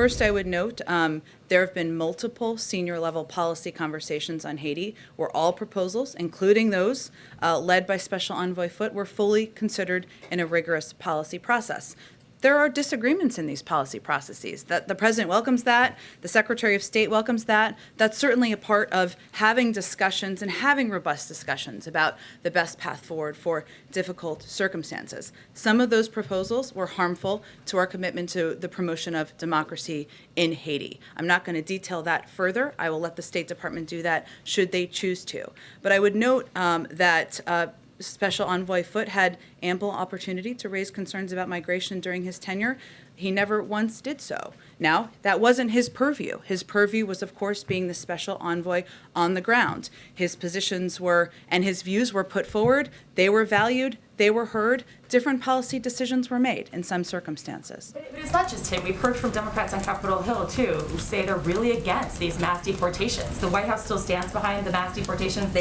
First, I would note there have been multiple senior-level policy conversations on Haiti where all proposals, including those led by Special Envoy Foote, were fully considered in a rigorous policy process. There are disagreements in these policy processes. That the president welcomes that, the Secretary of State welcomes that. That's certainly a part of having discussions and having robust discussions about the best path forward for difficult circumstances. Some of those proposals were harmful to our commitment to the promotion of democracy in Haiti. I'm not going to detail that further. I will let the State Department do that should they choose to. But I would note that Special Envoy Foote had ample opportunity to raise concerns about migration during his tenure. He never once did so. Now, that wasn't his purview. His purview was, of course, being the special envoy on the ground. His positions were, and his views were put forward. They were valued. They were heard. Different policy decisions were made in some circumstances. But it's not just him. We've heard from Democrats on Capitol Hill, too, who say they're really against these mass deportations. The White House still stands behind the mass deportations.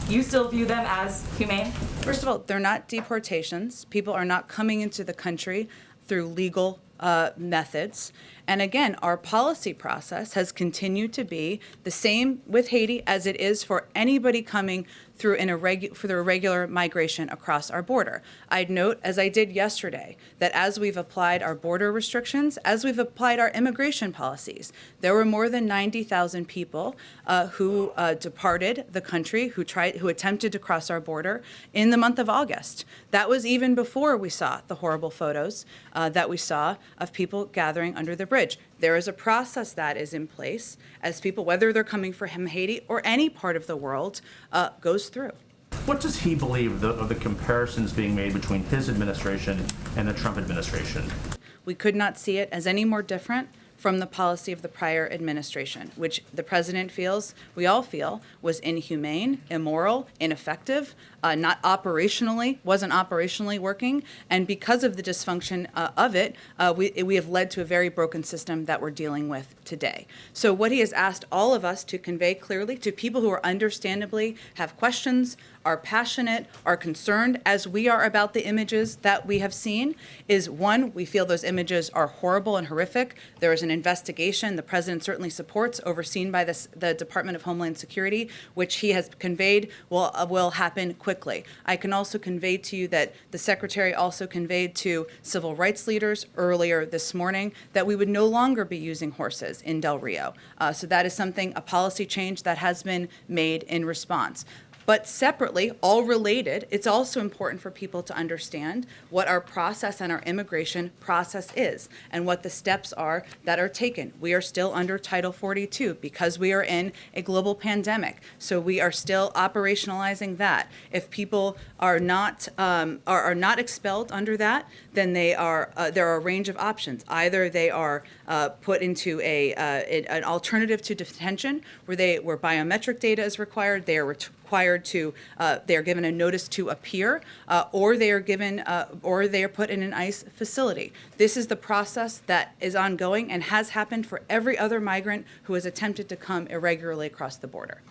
You still view them as humane? First of all, they're not deportations. People are not coming into the country through legal methods. And again, our policy process has continued to be the same with Haiti as it is for anybody coming through for the irregular migration across our border. I'd note, as I did yesterday, that as we've applied our border restrictions, as we've applied our immigration policies, there were more than 90,000 people who departed the country, who attempted to cross our border in the month of August. That was even before we saw the horrible photos that we saw of people gathering under the bridge. There is a process that is in place as people, whether they're coming from Haiti or any part of the world, goes through. What does he believe of the comparisons being made between his administration and the Trump administration? We could not see it as any more different from the policy of the prior administration, which the president feels, we all feel, was inhumane, immoral, ineffective, wasn't operationally working, and because of the dysfunction of it, we have led to a very broken system that we're dealing with today. So what he has asked all of us to convey clearly to people who are understandably have questions, are passionate, are concerned, as we are about the images that we have seen, is one, we feel those images are horrible and horrific. There is an investigation the president certainly supports, overseen by the Department of Homeland Security, which he has conveyed will happen quickly. I can also convey to you that the secretary also conveyed to civil rights leaders earlier this morning that we would no longer be using horses in Del Rio. So that is something, a policy change that has been made in response. But separately, all related, it's also important for people to understand what our process and our immigration process is and what the steps are that are taken. We are still under Title 42 because we are in a global pandemic. So we are still operationalizing that. If people are not expelled under that, then there are a range of options. Either they are put into an alternative to detention where biometric data is required, they are required to, they are given a notice to appear, or they are put in an ICE facility. This is the process that is ongoing and has happened for every other migrant who has attempted to come irregularly across the border.